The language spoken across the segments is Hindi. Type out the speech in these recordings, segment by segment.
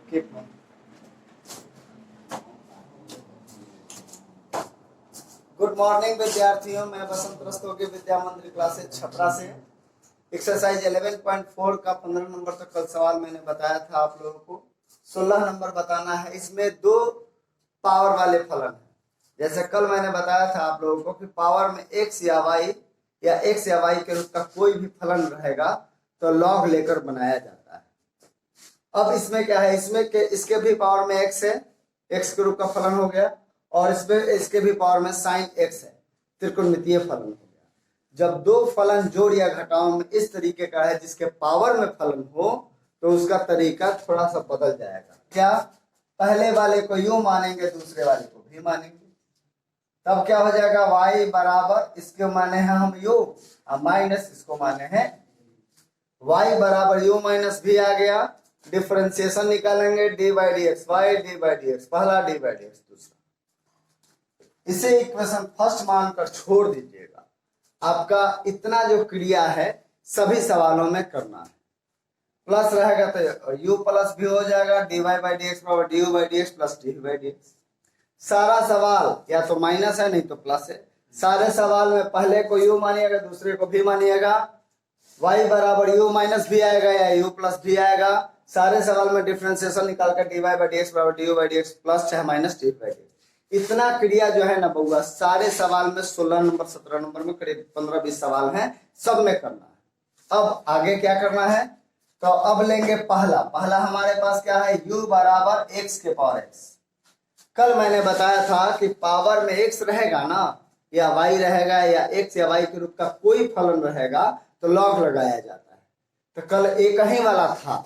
Keep on. गुड मॉर्निंग विद्यार्थियों, मैं बसंत रस्तोगी विद्या मंदिर क्लासेज छपरा से। एक्सरसाइज 11.4 का 15 नंबर तक कल सवाल मैंने बताया था आप लोगों को। 16 नंबर बताना है। इसमें दो पावर वाले फलन है। जैसे कल मैंने बताया था आप लोगों को कि पावर में x या y के रूप का कोई भी फलन रहेगा तो लॉग लेकर बनाया जाता है। अब इसमें क्या है, इसमें के इसके भी पावर में x है, x के रूप का फलन हो गया, और इसमें इसके भी पावर में साइन x है, त्रिकोणमितीय फलन हो गया। जब दो फलन जोड़ या घटाव में इस तरीके का है जिसके पावर में फलन हो तो उसका तरीका थोड़ा सा बदल जाएगा। क्या, पहले वाले को यूं मानेंगे, दूसरे वाले को भी मानेंगे। तब क्या हो जाएगा, y बराबर, इसके माने हैं हम u माइनस इसको माने हैं y बराबर u माइनस भी आ गया। डिफरेंशिएशन निकालेंगे d by D x, y d by D x, पहला डी बाई डी एक्स दूसरा। इसे इक्वेशन फर्स्ट मानकर छोड़ दीजिएगा। आपका इतना जो क्रिया है सभी सवालों में करना है। प्लस रहेगा तो u प्लस भी हो जाएगा, D Y by D X बराबर D U by D X plus D by D X. सारा सवाल या तो माइनस है नहीं तो प्लस है। सारे सवाल में पहले को u मानिएगा, दूसरे को भी मानिएगा। y बराबर u माइनस भी आएगा या u प्लस भी आएगा। सारे सवाल में डिफरेंशिएशन निकाल कर D Y by D X बराबर D U by D X plus चाहे minus D by D X. इतना क्रिया जो है ना बउआ, सारे सवाल में 16 नंबर 17 नंबर में करीब 15-20 सवाल हैं, सब में करना है। अब आगे क्या करना है, तो अब लेंगे पहला हमारे पास क्या है, u बराबर x के पावर x। कल मैंने बताया था कि पावर में x रहेगा ना, या y रहेगा, या x या y के रूप का कोई फलन रहेगा तो लॉग लगाया जाता है। तो कल एक ही वाला था,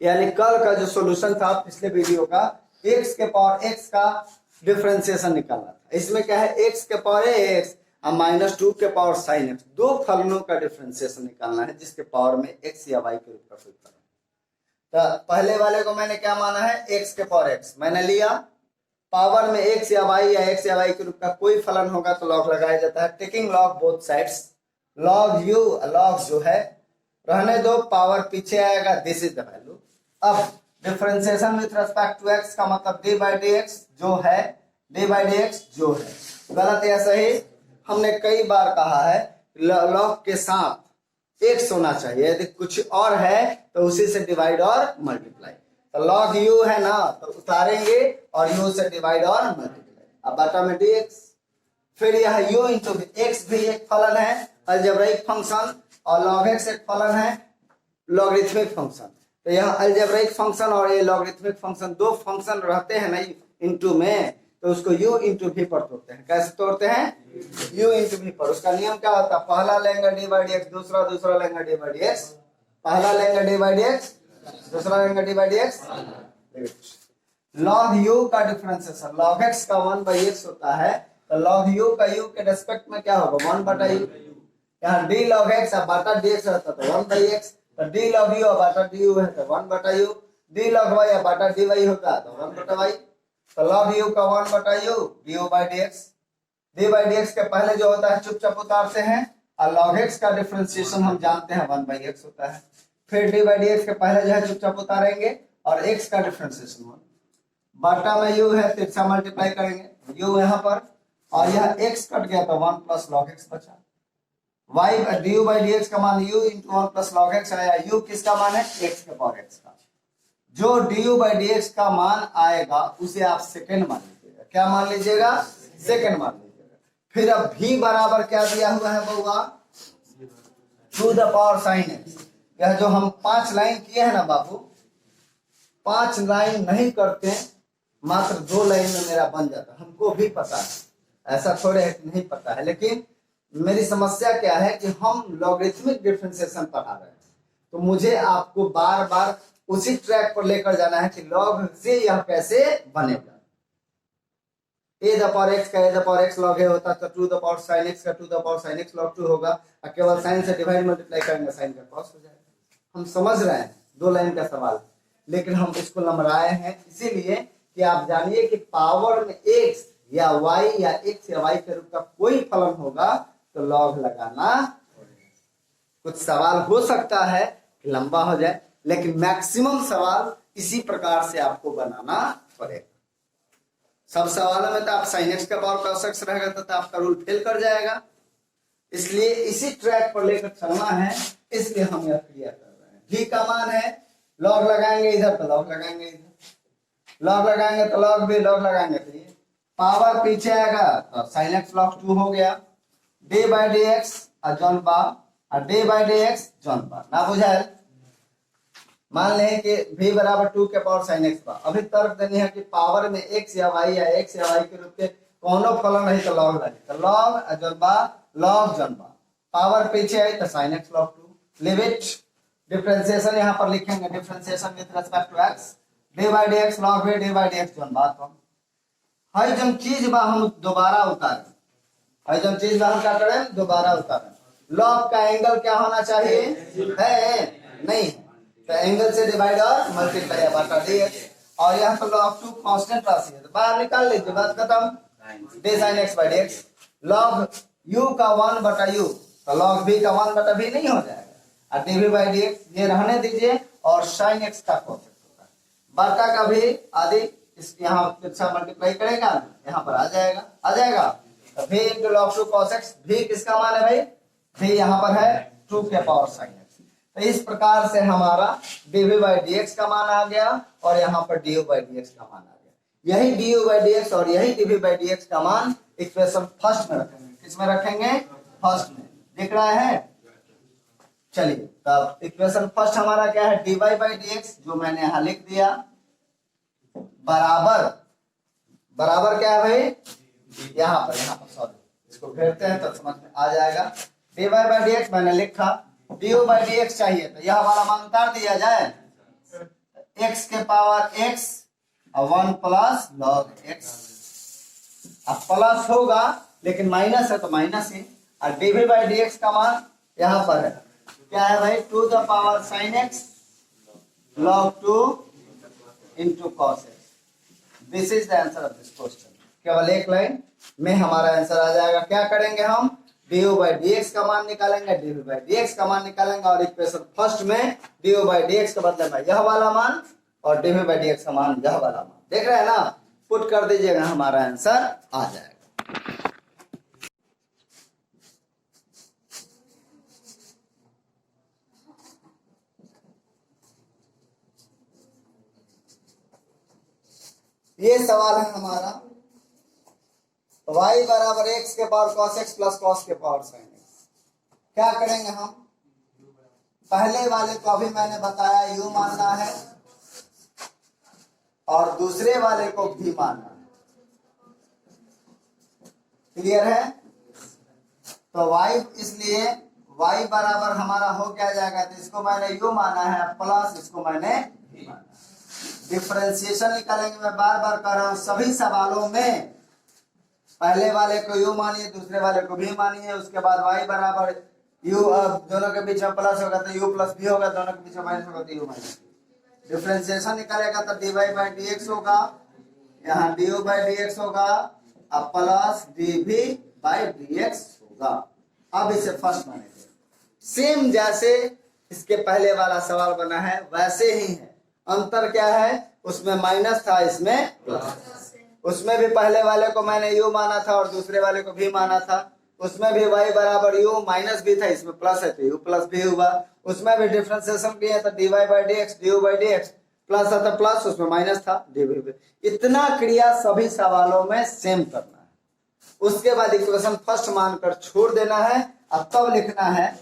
यानी कल का जो सॉल्यूशन था पिछले वीडियो का, x के पावर x का डिफरेंशिएशन निकालना था। इसमें क्या है, x के पावर x और माइनस 2 के पावर साइन x, दो फलनों का डिफरेंशिएशन निकालना है जिसके पावर में x या y के रूप का कोई फलन। तो पहले वाले को मैंने क्या माना है, x के पावर x मैंने लिया। पावर में x या y के रूप का कोई फलन होगा तो लॉग लगाया जाता है। Taking log both sides, log u log जो है रहने दो, पावर पीछे आएगा, दिस इज द वैल्यू। अब differentiation with respect to x का मतलब डी बाई डी एक्स जो है, डी बाई डी एक्स जो है, गलत या सही हमने कई बार कहा है। लॉग के साथ x होना चाहिए, यदि कुछ और है तो उसी से डिवाइड और मल्टीप्लाई। तो लॉग u है ना, तो उतारेंगे और u से डिवाइड और मल्टीप्लाई। अब बटा में dx, फिर यह u इंटू x भी एक फलन है, अलजेब्राइक फंक्शन, और log x एक फलन है, लॉगरिथमिक फंक्शन। तो यह अलजेब्राइक फंक्शन और ये लॉगरिथमिक फंक्शन, दो फंक्शन रहते हैं ना इंटू में, तो उसको u इंटू भी पर तोड़ते हैं। कैसे तोड़ते हैं, u इंटू भी पर। उसका नियम क्या होता है, पहला लेंगे डी बाई डी एक्स, दूसरा लेंगे डी बाई डी एक्स। पहला लेंगे डी बाई डी एक्स, दूसरा लेंगे D by D x. Log u का डिफरेंशिएशन, लॉग x का 1 बाई x होता है, तो लॉग u का u के रेस्पेक्ट में क्या होगा, 1 बटा u। यहाँ d log x और बटा dx रहता तो 1 बाई x, तो d log u और बटा du है तो 1 बटा u, d log y और बटा dy होता तो 1 बटा y। तो log u का 1 बटा u, du by dx। d by dx के पहले जो होता है चुपचाप उतारते हैं, और log x का डिफरेंशिएशन हम जानते हैं 1 बाई x होता है। फिर d बाई dx के पहले जो है चुपचाप उतारेंगे और x का डिफरेंशिएशन 1 बटा में u है, तिरछा मल्टीप्लाई करेंगे u यहाँ पर, और यह x कट गया तो 1 प्लस log x बचा। y du बाई dx का मान u into 1 plus log x आया। u किसका मान है, x के पावर x का। जो du बाई dx का मान आएगा उसे आप सेकंड मान लीजिएगा। क्या मान लीजिएगा, सेकंड मान लीजिएगा। फिर अब v बराबर क्या दिया हुआ है बउआ, to the power sine x। यह जो हम 5 लाइन किए हैं ना बाबू, 5 लाइन नहीं करते, मात्र 2 लाइन में मेरा बन जाता। हमको भी पता है, ऐसा थोड़े नहीं पता है, लेकिन मेरी समस्या क्या है कि हम लॉगरिथमिक डिफरेंशिएशन पढ़ा रहे हैं, तो मुझे आपको बार बार उसी ट्रैक पर लेकर जाना है कि लॉग से यह कैसे बनेगा। a द पावर x का a the power x log a होता तो 2 द पावर sin x का 2 the power sin x log 2 होगा, और केवल साइन से डिवाइड मल्टीप्लाई करेंगे, साइन का कॉस हो जाएगा। हम समझ रहे हैं 2 लाइन का सवाल, लेकिन हम इसको लंबराए हैं इसीलिए कि आप जानिए कि पावर में x या y या x या y के रूप का कोई फलन होगा तो लॉग लगाना। कुछ सवाल हो सकता है कि लंबा हो जाए, लेकिन मैक्सिमम सवाल इसी प्रकार से आपको बनाना पड़ेगा। सब सवालों में तो आप sin x का पावर cos x रहेगा तो आपका रूल फेल कर जाएगा। इसलिए इसी ट्रैक पर लेकर चलना है, इसलिए हम यह क्रिया कर रहे हैं। v का मान है, लॉग लगाएंगे इधर तो लॉग लगाएंगे इधर, लॉग लगाएंगे तो लॉग भी, लॉग लगाएंगे तो ये पावर पीछे आएगा तो sin x log 2 हो गया, d by dx जॉन बा और d by dx जॉन बा ना बुझाए। मान लें कि v बराबर 2 के पावर sin x बा। अभी तर्क देनी है कि पावर में x या y के रूप के कोनो फलन रही तो लॉग लगे, तो लॉग जॉन बा लॉग जॉन बा, पावर पीछे आई तो sin x log 2। Limit differentiation यहाँ पर लिखेंगे, differentiation with respect to x, d by dx log v d by dx जॉन बा। तो हर जन चीज बा हम दोबारा उतारें, हर जन चीज बा हम क्या करें, दोबारा उतारें। लॉग का एंगल क्या होना चाहिए, है नहीं, तो एंगल से डिवाइड और मल्टीप्लाई बटा dx, और यहाँ पर log 2 कांस्टेंट राशि है तो बाहर निकाल लीजिए, बात खत्म। d sin x by dx log u का 1 बटा u, तो log v का 1 बटा v नहीं हो जाएगा, और dv by dx ये रहने दीजिए, और sin x का कॉसेक होगा बटा का भी आदि, इस यहाँ मल्टीप्लाई करेगा यहाँ पर आ जाएगा तो v into log 2 cos x, v किसका मान है भाई, v यहाँ पर है 2 के पावर sin x। तो इस प्रकार से हमारा dv by dx का मान आ गया, और यहाँ पर du by dx का मान आ गया। यही du by dx और यही dv by dx का मान इक्वेशन फर्स्ट में रखेंगे। किस में रखेंगे, फर्स्ट में, दिख रहा है। चलिए तब इक्वेशन फर्स्ट हमारा क्या है, dy by dx जो मैंने यहाँ लिख दिया, बराबर क्या है भाई, यहाँ पर सॉरी, इसको घेरते हैं तो समझ में आ जाएगा। dy by dx मैंने लिखा, du by dx चाहिए तो यह वाला मान उतार दिया जाए, x के पावर x और 1 प्लस log x, अब प्लस होगा लेकिन माइनस है तो माइनस ही, और dv by dx का मान यहाँ पर है, क्या है भाई, 2 the power sin x log 2 into cos x। This is the answer of this question. केवल एक लाइन में हमारा आंसर आ जाएगा। क्या करेंगे हम, du by dx का मान निकालेंगे, dv by dx का मान निकालेंगे, और इक्वेशन फर्स्ट में du by dx के बदले में यह वाला मान और dv by dx का मान यह वाला मान, देख रहे हैं ना, पुट कर दीजिएगा, हमारा आंसर आ जाएगा। ये सवाल है हमारा, y बराबर x के power cos x plus cos के पावर sin x। क्या करेंगे हम, पहले वाले को अभी मैंने बताया u मानना है और दूसरे वाले को भी मानना है, क्लियर है। तो y, इसलिए y बराबर हमारा हो क्या जाएगा, तो इसको मैंने u माना है प्लस इसको मैंने v माना। डिफरेंशिएशन निकालेंगे, मैं बार बार कर रहा हूं, सभी सवालों में पहले वाले को u मानिए, दूसरे वाले को v मानिए, उसके बाद y बराबर u, दोनों के बीच में प्लस होगा तो u प्लस v होगा, दोनों के बीच में माइनस होगा तो u माइनस। डिफरेंशिएशन निकालेगा तो dy by dx होगा, यहाँ du by dx होगा, अब प्लस dv by dx होगा। अब इसे फर्स्ट मानेंगे, सेम जैसे इसके पहले वाला सवाल बना है वैसे ही है। अंतर क्या है, उसमें माइनस था, इसमें प्लस। उसमें भी पहले वाले को मैंने u माना था और दूसरे वाले को v माना था, उसमें भी y बराबर u माइनस भी था, इसमें प्लस है तो u प्लस भी हुआ। उसमें भी डिफरेंशिएशन किया था, dy by dx du by dx plus था प्लस, उसमें माइनस था dv by। इतना क्रिया सभी सवालों में सेम करना है। उसके बाद इक्वेशन फर्स्ट मानकर छोड़ देना है, अब तब लिखना है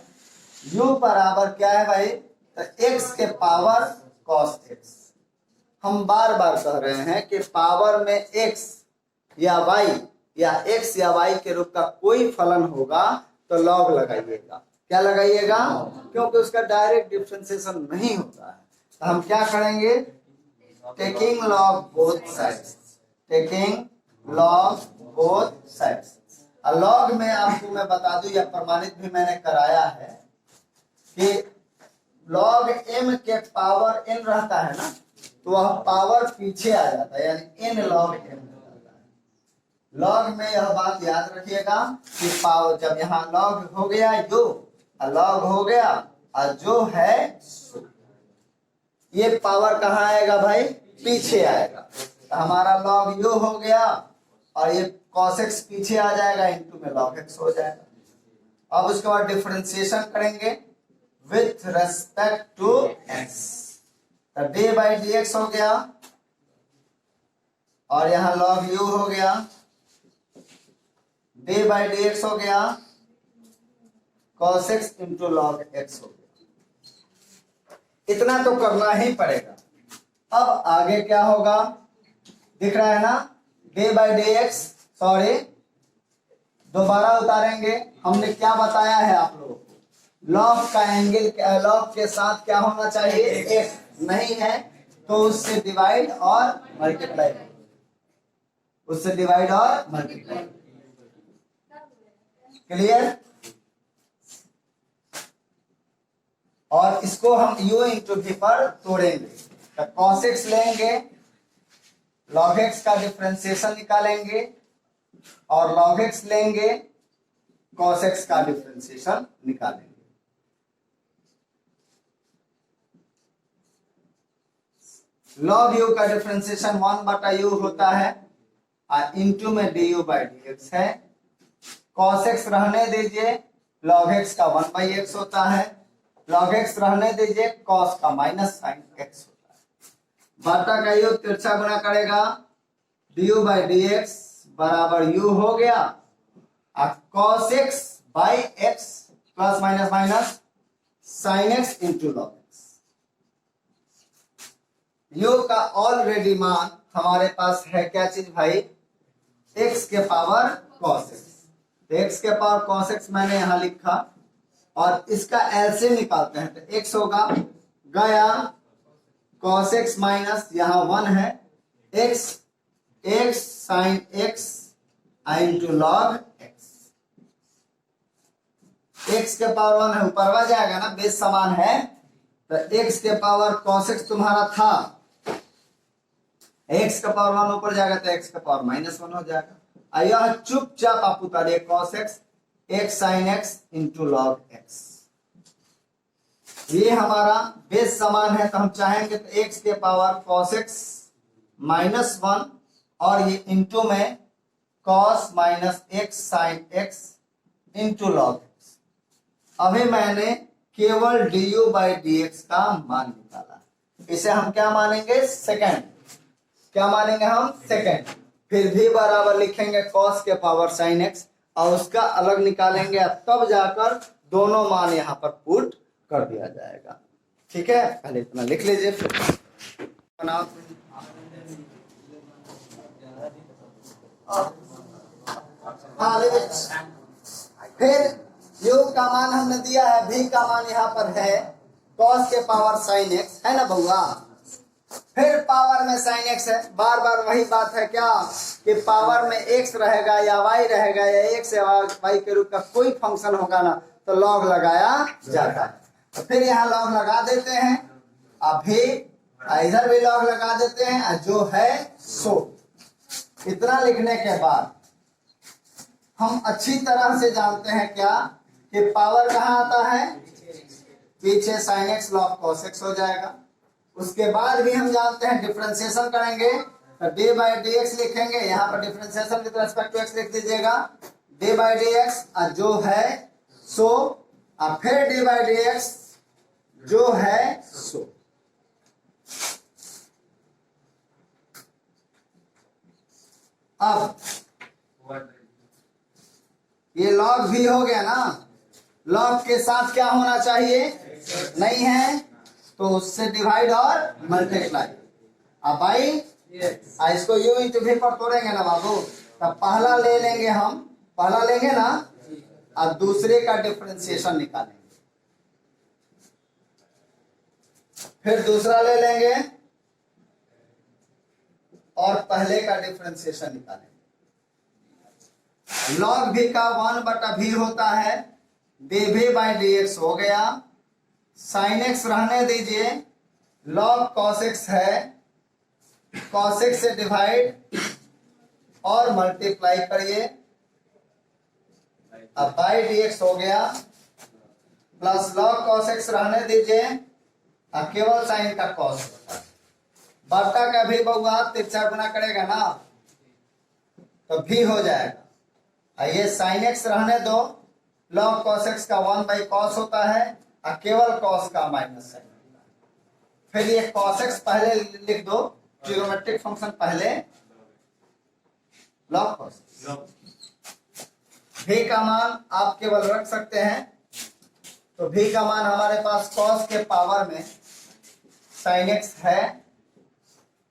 u बराबर क्या है भाई, तो x के पावर cos x। हम बार बार कह रहे हैं कि पावर में x या y या x या y के रूप का कोई फलन होगा तो लॉग लगाइएगा। क्या लगाइएगा, क्योंकि उसका डायरेक्ट डिफरेंशिएशन नहीं होता है। तो हम क्या करेंगे, taking log both sides, taking log both sides. Log में आपको मैं बता दूं, या प्रमाणित भी मैंने कराया है कि लॉग m के पावर n रहता है ना, तो वह पावर पीछे आ जाता है, यानी n log m रहता है। लॉग में यह बात याद रखिएगा कि पावर जब यहाँ लॉग हो गया u, लॉग हो गया और जो है ये पावर कहाँ आएगा भाई, पीछे आएगा। तो हमारा log u हो गया और ये cos x पीछे आ जाएगा, इनटू में log x हो जाएगा। अब उसके बाद डिफरेंशिएशन करेंगे विथ रेस्पेक्ट टू x, तो d बाई dx हो गया और यहाँ log u हो गया, d बाई dx हो गया, cos x into log x हो गया। इतना तो करना ही पड़ेगा। अब आगे क्या होगा, दिख रहा है ना, d बाई dx, सॉरी दोबारा उतारेंगे। हमने क्या बताया है आप लोगों को, लॉग का एंगल, लॉग के साथ क्या होना चाहिए, x नहीं है तो उससे डिवाइड और मल्टीप्लाई, उससे डिवाइड और मल्टीप्लाई। क्लियर। और इसको हम u इंटू v पर तोड़ेंगे, तो cos x लेंगे, log x का डिफरेंशिएशन निकालेंगे और log x लेंगे, cos x का डिफरेंशिएशन निकालेंगे। log u का डिफरेंशिएशन 1 बटा u होता है और इंटू में du बाई dx है। cos x रहने दीजिए, log x का 1 बाई x होता है, log x रहने दीजिए, cos का माइनस साइन x होता है। बटा का u तिरछा गुना करेगा, du बाई dx बराबर u हो गया और cos x by x plus minus minus sine x into log x। u का ऑलरेडी मान हमारे पास है क्या चीज भाई, x के पावर cos x। x के पावर cos x मैंने यहां लिखा और इसका एलसीएम निकालते हैं, तो x होगा गया cos x माइनस यहाँ 1 है, x x sine x into log x। x के पावर 1 है, ऊपर जाएगा ना, बेस समान है, तो x के पावर cos x तुम्हारा था, x का पावर 1 ऊपर जाएगा तो x का पावर माइनस 1 हो जाएगा। यह चुपचाप आप उतारिए, cos x x sine x into log x। ये हमारा बेस समान है, तो हम चाहेंगे तो x के पावर cos x माइनस 1 और ये इंटू में cos minus x sine x into log x। अभी मैंने केवल du बाई dx का मान निकाला, इसे हम क्या मानेंगे, सेकंड। क्या मानेंगे हम, सेकंड। फिर भी बराबर लिखेंगे cos के पावर साइन x और उसका अलग निकालेंगे, तब जाकर दोनों मान यहाँ पर पुट कर दिया जाएगा। ठीक है, पहले इतना लिख लीजिए, फिर फिर u का मान हमने दिया है, v का मान यहाँ पर है cos के पावर साइन x है ना बउआ, फिर पावर में साइन x है। बार बार वही बात है क्या, कि पावर में x रहेगा या y रहेगा या x या y के रूप का कोई फंक्शन होगा ना, तो लॉग लगाया जाता है। तो फिर यहाँ लॉग लगा देते हैं, अभी इधर भी लॉग लगा देते हैं, जो है सो। इतना लिखने के बाद हम अच्छी तरह से जानते हैं क्या, कि पावर कहाँ आता है, पीछे sine x log cos x हो जाएगा। उसके बाद भी हम जानते हैं डिफरेंशिएशन करेंगे तो d बाई dx लिखेंगे, यहाँ पर differentiation with respect to x लिख दीजिएगा, d बाई dx जो है सो, और फिर d बाई dx जो है सो। अब ये log भी हो गया ना, log के साथ क्या होना चाहिए, नहीं है तो उससे डिवाइड और मल्टीप्लाई। अब भाई इसको u इंटू v पर तोड़ेंगे ना बाबू, तब पहला ले लेंगे, हम पहला लेंगे ना और दूसरे का डिफरेंशिएशन निकालेंगे, फिर दूसरा ले लेंगे और पहले का डिफरेंशिएशन निकालेंगे। log v का 1 बटा v होता है, dv बाई dx हो गया, साइन x रहने दीजिए, log cos x है, cos x से डिवाइड और मल्टीप्लाई करिए, अब बाई dx हो गया, प्लस log cos x रहने दीजिए, और केवल साइन का कॉस होता है। बटा का भी बउआ तिरछा गुना करेगा ना तो भी हो जाएगा। ये साइन एक्स रहने दो, लॉग कॉस एक्स का 1 बाई कॉस होता है और केवल कॉस का माइनस साइन होता है। फिर ये कॉस एक्स पहले लिख दो, ट्रिग्नोमेट्रिक फंक्शन पहले, लॉग कॉस भी का मान आप केवल रख सकते हैं। तो भी का मान हमारे पास कॉस के पावर में साइन एक्स है,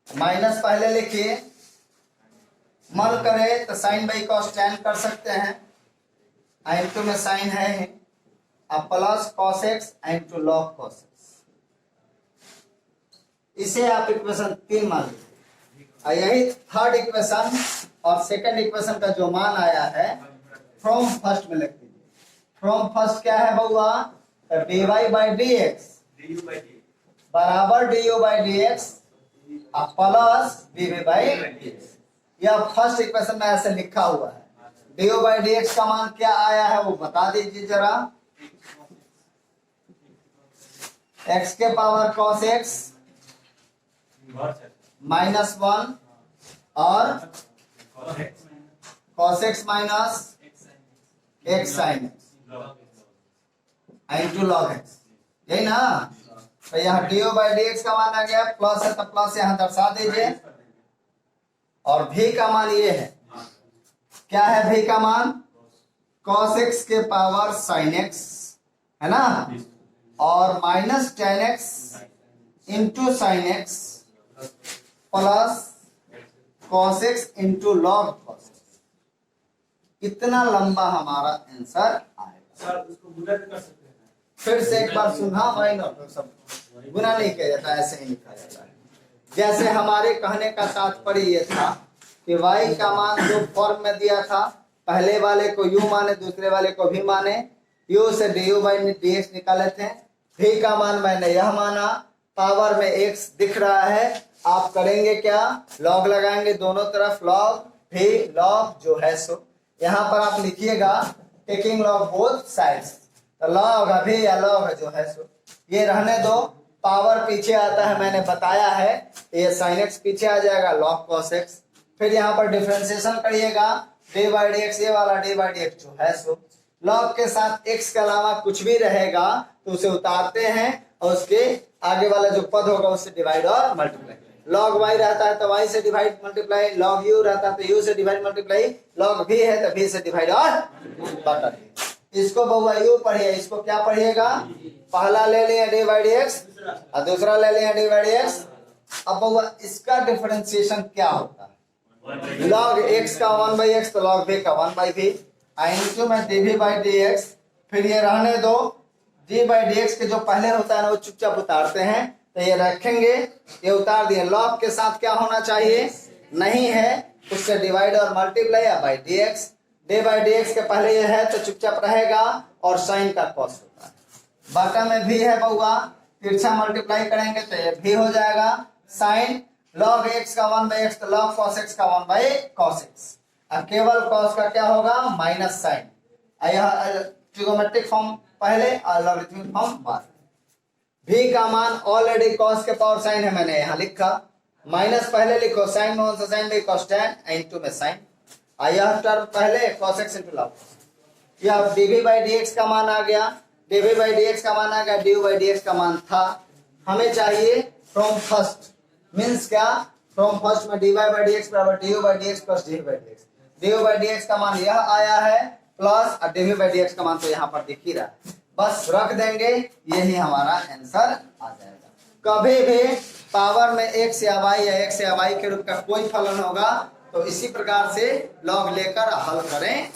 माइनस पहले लिखिए, मन करे तो साइन बाई कॉस टेन कर सकते हैं, इंटू में साइन है ही, अब plus cos x into log cos x. इसे आप इक्वेशन 3 मान लीजिए। यही थर्ड इक्वेशन और सेकंड इक्वेशन का जो मान आया है फ्रॉम फर्स्ट में लिख दीजिए। फ्रॉम फर्स्ट क्या है बउआ? dy बाई डी एक्स बराबर du by D X plus dv by D x. यह फर्स्ट इक्वेशन में ऐसे लिखा हुआ है। du बाई डी एक्स का मान क्या आया है वो बता दीजिए जरा। x के पावर cos x माइनस 1 और cos x minus x sin x into log x, यही ना। तो यहाँ du बाई डी एक्स का मान आ गया, प्लस है तो प्लस यहाँ दर्शा दीजिए। और भी का मान ये है, क्या है भी का मान? cos x के पावर sin x है ना, और minus tan x into sine x plus cos x into log cos x। इतना लंबा हमारा आंसर आएगा। सर उसको गुना भी कर सकते हैं। फिर से एक बार सुना भाई ना, सब गुना नहीं किया जाता, ऐसे ही लिखा जाता है। जैसे हमारे कहने का तात्पर्य ये था कि y का मान जो फॉर्म में दिया था, पहले वाले को u माने, दूसरे वाले को भी माने, u से du बाई डी एक्स निकाले थे। v का मान मैंने यह माना, पावर में x दिख रहा है, आप करेंगे क्या? लॉग लगाएंगे दोनों तरफ, लॉग भी लॉग जो है सो यहाँ पर आप लिखिएगा टेकिंग लॉग बोथ साइड्स। तो लॉग अभी या लॉग जो है सो ये रहने दो, पावर पीछे आता है मैंने बताया है, ये साइन एक्स पीछे आ जाएगा, लॉग कॉस एक्स। फिर यहाँ पर डिफरेंशिएशन करिएगा, डी बाई डी एक्स, ये वाला डी बाई डी एक्स जो है सो लॉग के साथ एक्स के अलावा कुछ भी रहेगा तो उसे उतारते हैं और उसके आगे वाला जो पद होगा उससे डिवाइड और मल्टीप्लाई। लॉग y रहता है तो y से डिवाइड मल्टीप्लाई, लॉग u रहता है तो u से डिवाइड मल्टीप्लाई, लॉग v है तो v से डिवाइड और बटा। इसको बउआ u पढ़िए, इसको क्या पढ़िएगा? पहला ले लिया डी बाई डी एक्स और दूसरा ले लिया डी बाई डी एक्स। अब बउआ इसका डिफरेंशिएशन क्या होता है? लॉग x का 1 बाई एक्स तो लॉग v का 1 बाई v इंटू में dv बाई डी एक्स। फिर ये रहने दो, d बाई डी एक्स के जो पहले होता है ना वो चुपचाप उतारते हैं, तो ये रखेंगे, ये उतार दिए। लॉग के साथ क्या होना चाहिए? नहीं है, उससे डिवाइड और मल्टीप्लाई या by D x. D by D x के पहले ये है तो चुपचाप रहेगा और साइन का कॉस होता है। बाटा में भी है बउआ, तिरछा मल्टीप्लाई करेंगे तो ये भी हो जाएगा। साइन लॉग एक्स का 1 बाई एक्स तो लॉग कॉस एक्स का 1 बाई कॉस एक्स। अब केवल कॉस का क्या होगा? Minus sine. यह ट्रिग्नोमेट्रिक फॉर्म पहले और लॉगरिथमिक फॉर्म बाद। भी का मान ऑलरेडी कॉस के पावर साइन है, मैंने यहाँ लिखा, माइनस पहले लिखो, साइन में से sine by cos tan into में साइन, यह टर्म पहले cos x इंटू लॉग। यह dv बाई डी एक्स का मान आ गया, dv बाई डी एक्स का मान आ गया, du बाई डी एक्स का मान था। हमें चाहिए फ्रॉम फर्स्ट, मीन्स क्या? फ्रॉम फर्स्ट में dy बाई डी एक्स बराबर du by D X plus dv by D x. du by D x का मान यह आया है प्लस और dv बाई डी एक्स का मान तो यहाँ पर दिख ही रहा है, बस रख देंगे, यही हमारा आंसर आ जाएगा। कभी भी पावर में x या y या x या y के रूप का कोई फलन होगा तो इसी प्रकार से लॉग लेकर हल करें।